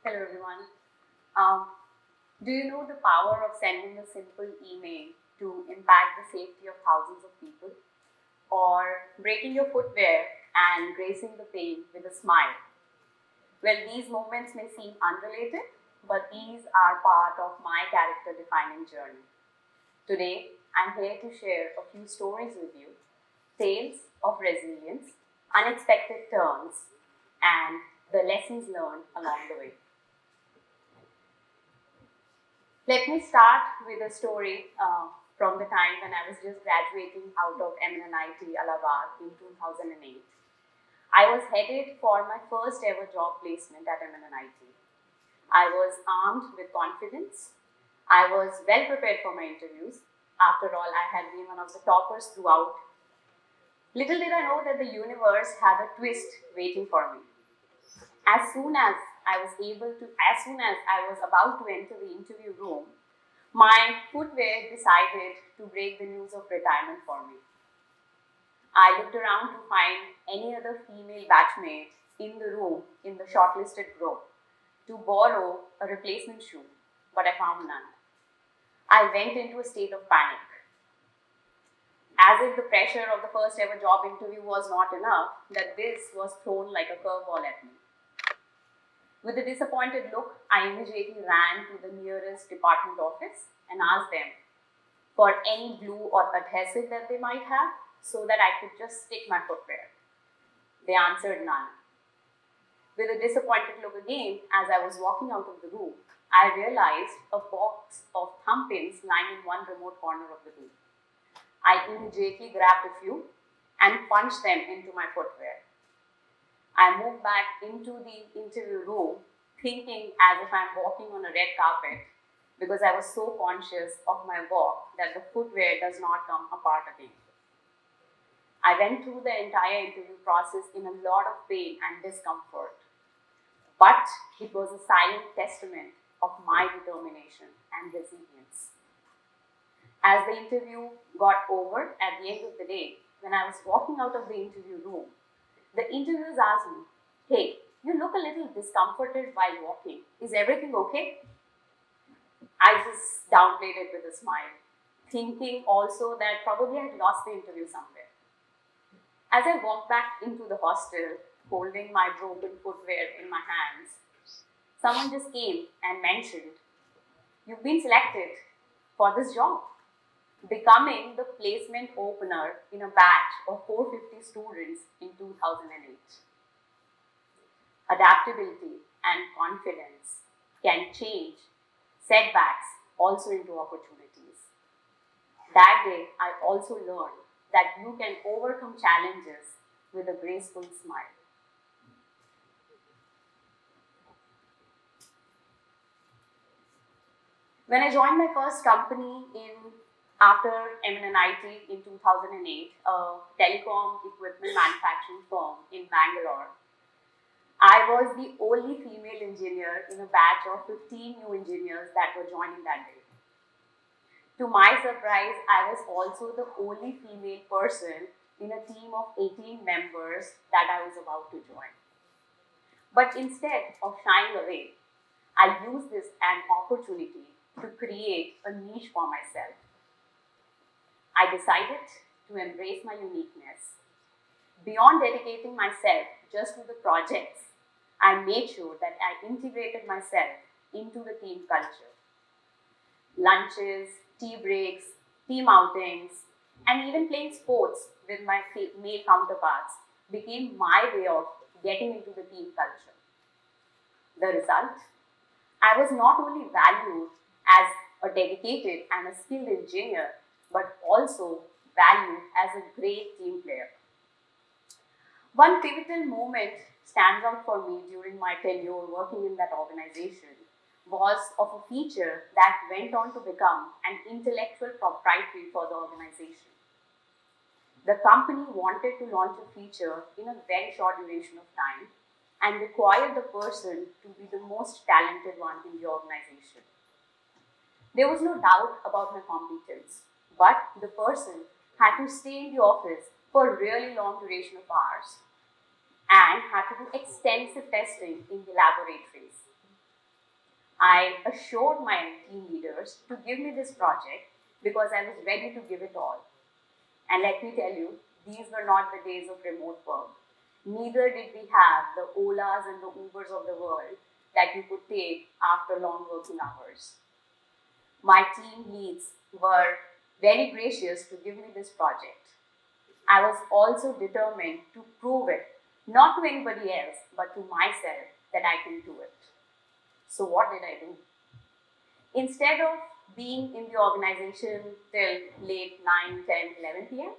Hello everyone. Um, do you know the power of sending a simple email to impact the safety of thousands of people? Or breaking your footwear and gracing the pain with a smile? Well, these moments may seem unrelated, but these are part of my character defining journey. Today, I'm here to share a few stories with you, tales of resilience, unexpected turns, and the lessons learned along the way. Let me start with a story from the time when I was just graduating out of MNNIT Allahabad in 2008. I was headed for my first ever job placement at MNNIT. I was armed with confidence. I was well prepared for my interviews. After all, I had been one of the toppers throughout. Little did I know that the universe had a twist waiting for me. As soon as as soon as I was about to enter the interview room, my footwear decided to break the news of retirement for me. I looked around to find any other female batchmate in the room in the shortlisted group to borrow a replacement shoe, but I found none. I went into a state of panic. As if the pressure of the first ever job interview was not enough, that this was thrown like a curveball at me. With a disappointed look, I immediately ran to the nearest department office and asked them for any glue or adhesive that they might have so that I could just stick my footwear. They answered none. With a disappointed look again, as I was walking out of the room, I realized a box of thumb pins lying in one remote corner of the room. I immediately grabbed a few and punched them into my footwear. I moved back into the interview room thinking as if I'm walking on a red carpet because I was so conscious of my walk that the footwear does not come apart again. I went through the entire interview process in a lot of pain and discomfort, but it was a silent testament of my determination and resilience. As the interview got over at the end of the day, when I was walking out of the interview room, the interviewers asked me, "Hey, you look a little discomforted while walking. Is everything okay?" I just downplayed it with a smile, thinking also that probably I had lost the interview somewhere. As I walked back into the hostel, holding my broken footwear in my hands, someone just came and mentioned, "You've been selected for this job," becoming the placement opener in a batch of 450 students in 2008. Adaptability and confidence can change setbacks also into opportunities. That day, I also learned that you can overcome challenges with a graceful smile. When I joined my first company after MNNIT in 2008, a telecom equipment manufacturing firm in Bangalore, I was the only female engineer in a batch of 15 new engineers that were joining that day. To my surprise, I was also the only female person in a team of 18 members that I was about to join. But instead of shying away, I used this as an opportunity to create a niche for myself. I decided to embrace my uniqueness. Beyond dedicating myself just to the projects, I made sure that I integrated myself into the team culture. Lunches, tea breaks, team outings, and even playing sports with my male counterparts became my way of getting into the team culture. The result? I was not only valued as a dedicated and a skilled engineer, but also valued as a great team player. One pivotal moment stands out for me during my tenure working in that organization was of a feature that went on to become an intellectual proprietary for the organization. The company wanted to launch a feature in a very short duration of time and required the person to be the most talented one in the organization. There was no doubt about my competence, but the person had to stay in the office for a really long duration of hours and had to do extensive testing in the laboratories. I assured my team leaders to give me this project because I was ready to give it all. And let me tell you, these were not the days of remote work. Neither did we have the Olas and the Ubers of the world that you could take after long working hours. My team leads were very gracious to give me this project. I was also determined to prove it, not to anybody else, but to myself, that I can do it. So what did I do? Instead of being in the organization till late 9, 10, 11 p.m.,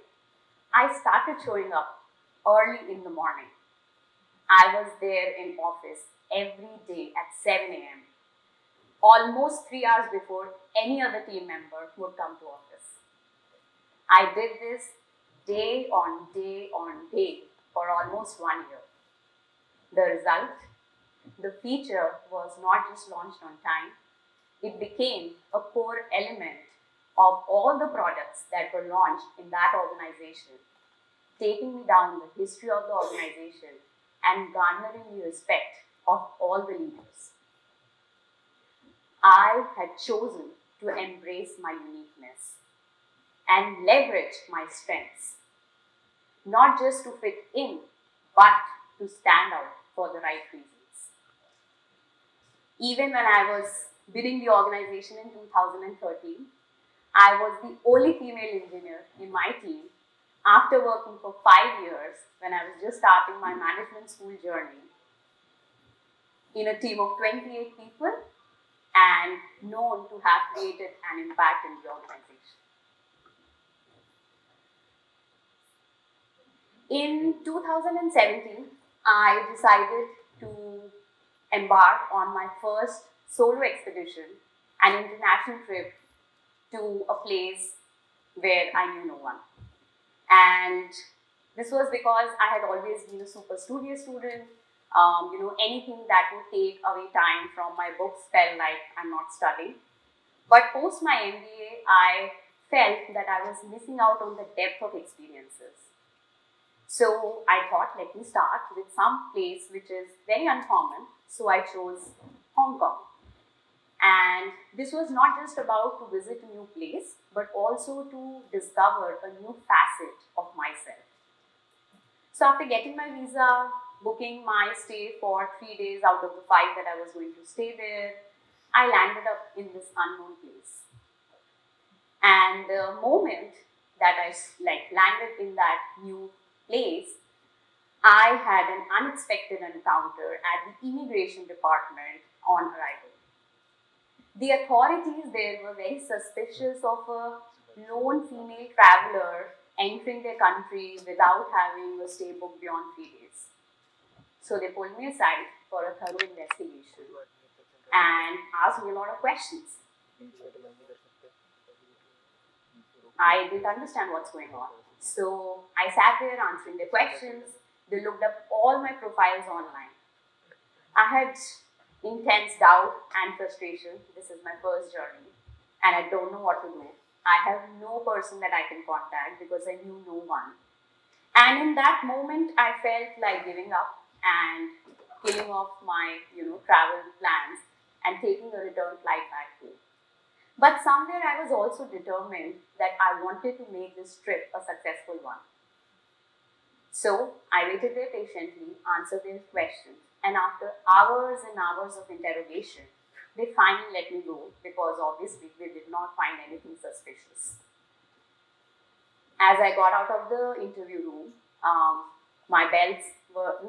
I started showing up early in the morning. I was there in office every day at 7 a.m., almost 3 hours before any other team member would come to office. I did this day on day on day for almost 1 year. The result? The feature was not just launched on time, it became a core element of all the products that were launched in that organization, taking me down the history of the organization and garnering the respect of all the leaders. I had chosen to embrace my uniqueness and leverage my strengths, not just to fit in, but to stand out for the right reasons. Even when I was building the organization in 2013, I was the only female engineer in my team after working for 5 years when I was just starting my management school journey in a team of 28 people and known to have created an impact in the organization. In 2017, I decided to embark on my first solo expedition, an international trip to a place where I knew no one. And this was because I had always been a super studious student. Anything that would take away time from my books felt like I'm not studying. But post my MBA, I felt that I was missing out on the depth of experiences. So I thought, let me start with some place which is very uncommon. So I chose Hong Kong. And this was not just about to visit a new place, but also to discover a new facet of myself. So after getting my visa, booking my stay for 3 days out of the 5 that I was going to stay there, I landed up in this unknown place. And the moment that I landed in that new place, I had an unexpected encounter at the immigration department on arrival. The authorities there were very suspicious of a lone female traveler entering their country without having a stay book beyond 3 days. So they pulled me aside for a thorough investigation and asked me a lot of questions. I didn't understand what's going on. So I sat there answering their questions. They looked up all my profiles online. I had intense doubt and frustration. This is my first journey and I don't know what to do. I have no person that I can contact because I knew no one. And in that moment, I felt like giving up and killing off my travel plans and taking a return flight back home. But somewhere I was also determined that I wanted to make this trip a successful one. So I waited there patiently, answered their questions, and after hours and hours of interrogation, they finally let me go because obviously they did not find anything suspicious. As I got out of the interview room, my bags were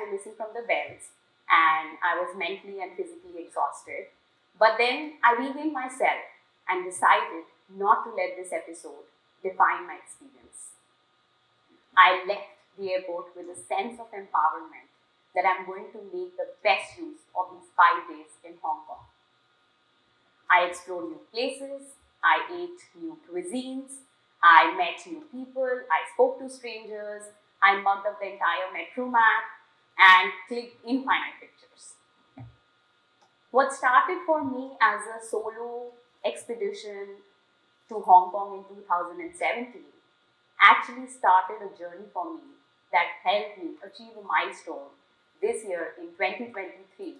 missing from the belts, and I was mentally and physically exhausted. But then I regained myself and decided not to let this episode define my experience. I left the airport with a sense of empowerment that I'm going to make the best use of these 5 days in Hong Kong. I explored new places, I ate new cuisines, I met new people, I spoke to strangers, I mugged up the entire metro map and clicked infinite pictures. What started for me as a solo expedition to Hong Kong in 2017 actually started a journey for me that helped me achieve a milestone this year in 2023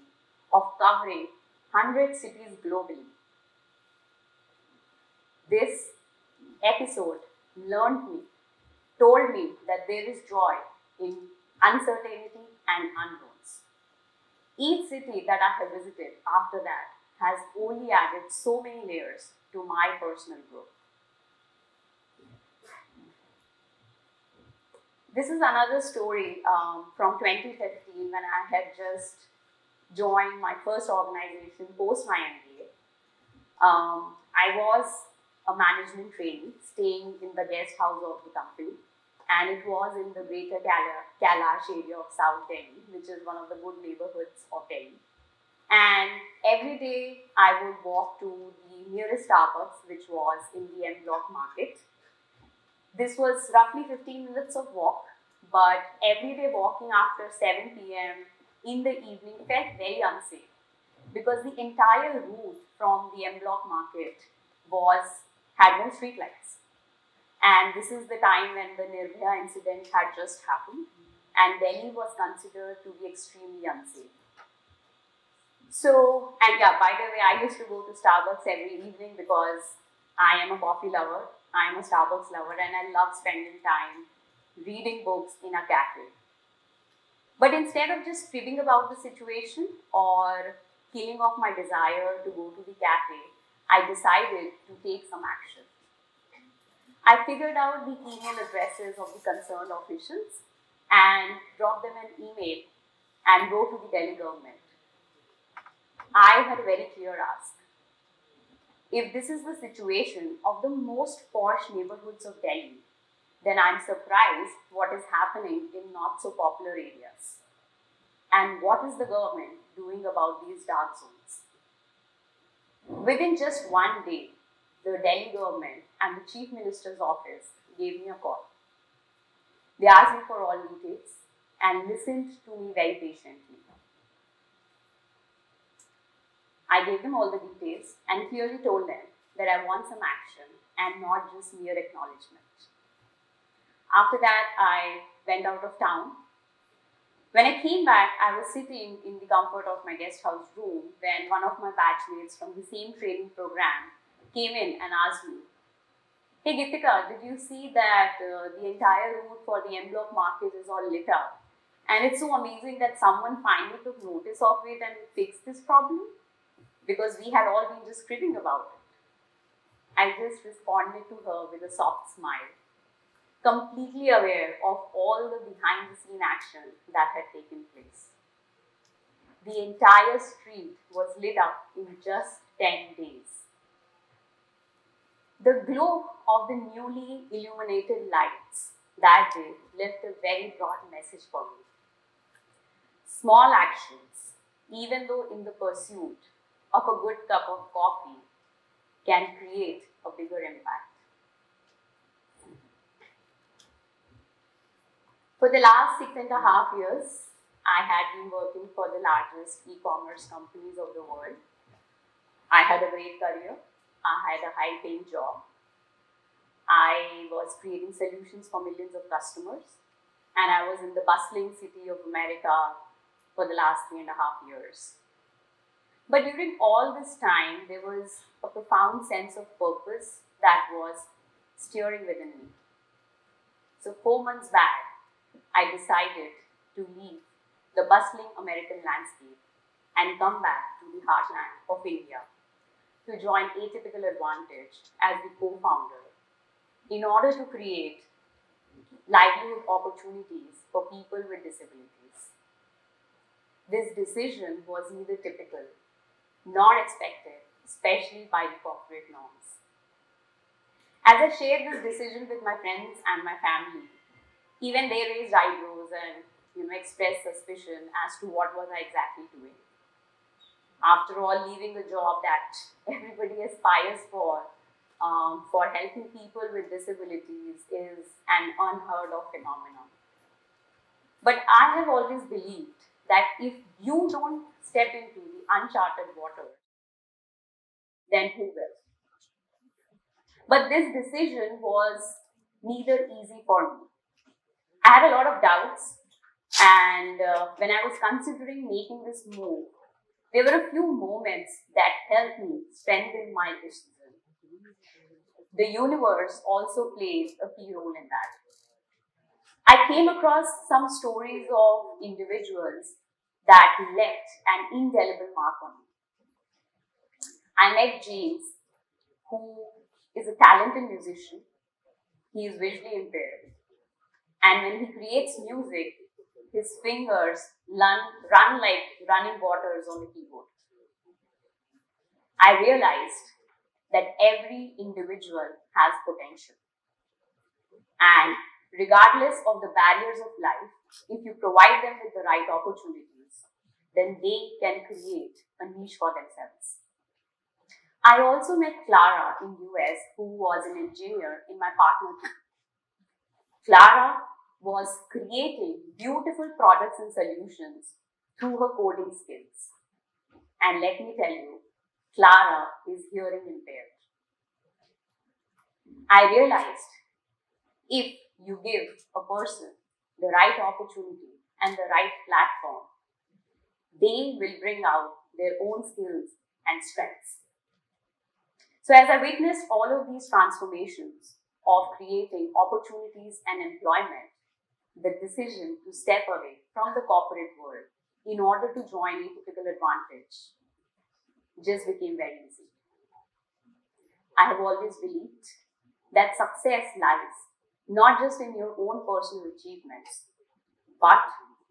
of covering 100 cities globally. This episode told me that there is joy in uncertainty and unknowns. Each city that I have visited after that has only added so many layers to my personal growth. This is another story from 2015 when I had just joined my first organization post my MBA. I was a management trainee staying in the guest house of the company, and it was in the greater Kailash area of South Delhi, which is one of the good neighborhoods of Delhi. And every day I would walk to the nearest Starbucks, which was in the M Block market. This was roughly 15 minutes of walk, but every day walking after 7 p.m. in the evening felt very unsafe because the entire route from the M Block market had no street lights. And this is the time when the Nirbhaya incident had just happened, and Delhi was considered to be extremely unsafe. So, and yeah, by the way, I used to go to Starbucks every evening because I am a coffee lover, I am a Starbucks lover, and I love spending time reading books in a cafe. But instead of just fibbing about the situation or killing off my desire to go to the cafe, I decided to take some action. I figured out the email addresses of the concerned officials and dropped them an email and wrote to the Delhi government. I had a very clear ask. If this is the situation of the most posh neighborhoods of Delhi, then I'm surprised what is happening in not so popular areas. And what is the government doing about these dark zones? Within just one day, the Delhi government and the Chief Minister's office gave me a call. They asked me for all details and listened to me very patiently. I gave them all the details and clearly told them that I want some action and not just mere acknowledgement. After that, I went out of town. When I came back, I was sitting in the comfort of my guest house room when one of my batchmates from the same training program came in and asked me, "Hey Geetika, did you see that the entire route for the M Block market is all lit up? And it's so amazing that someone finally took notice of it and fixed this problem?" Because we had all been just cribbing about it. I just responded to her with a soft smile, completely aware of all the behind the scene action that had taken place. The entire street was lit up in just 10 days. The glow of the newly illuminated lights that day left a very broad message for me. Small actions, even though in the pursuit of a good cup of coffee, can create a bigger impact. For the last 6.5 years, I had been working for the largest e-commerce companies of the world. I had a great career. I had a high-paying job. I was creating solutions for millions of customers, and I was in the bustling city of America for the last 3.5 years. But during all this time, there was a profound sense of purpose that was stirring within me. So 4 months back, I decided to leave the bustling American landscape and come back to the heartland of India to join Atypical Advantage as the co-founder in order to create livelihood opportunities for people with disabilities. This decision was neither typical nor expected, especially by the corporate norms. As I shared this decision with my friends and my family, even they raised eyebrows and expressed suspicion as to what was I exactly doing. After all, leaving a job that everybody aspires for helping people with disabilities is an unheard of phenomenon. But I have always believed that if you don't step into the uncharted waters, then who will? But this decision was neither easy for me. I had a lot of doubts, and when I was considering making this move, there were a few moments that helped me strengthen my decision. The universe also plays a key role in that. I came across some stories of individuals that left an indelible mark on me. I met James, who is a talented musician. He is visually impaired. And when he creates music, his fingers run like running waters on the keyboard. I realized that every individual has potential. And regardless of the barriers of life, if you provide them with the right opportunities, then they can create a niche for themselves. I also met Clara in US, who was an engineer in my partner team. Clara was creating beautiful products and solutions through her coding skills. And let me tell you, Clara is hearing impaired. I realized if you give a person the right opportunity and the right platform, they will bring out their own skills and strengths. So as I witnessed all of these transformations of creating opportunities and employment, the decision to step away from the corporate world in order to join Atypical Advantage just became very easy. I have always believed that success lies not just in your own personal achievements, but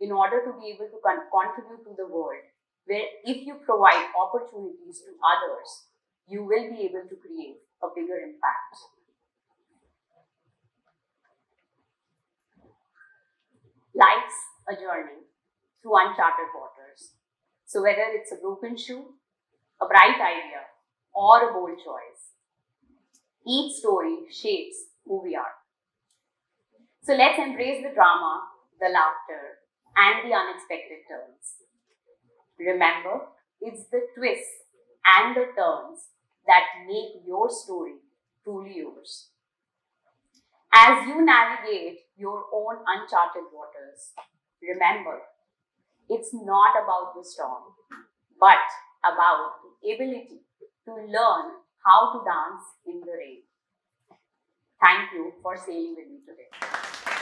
in order to be able to contribute to the world, where if you provide opportunities to others, you will be able to create a bigger impact. Life's a journey through uncharted waters. So whether it's a broken shoe, a bright idea, or a bold choice, each story shapes who we are. So let's embrace the drama, the laughter, and the unexpected turns. Remember, it's the twists and the turns that make your story truly yours. As you navigate your own uncharted waters, remember, it's not about the storm, but about the ability to learn how to dance in the rain. Thank you for sailing with me today.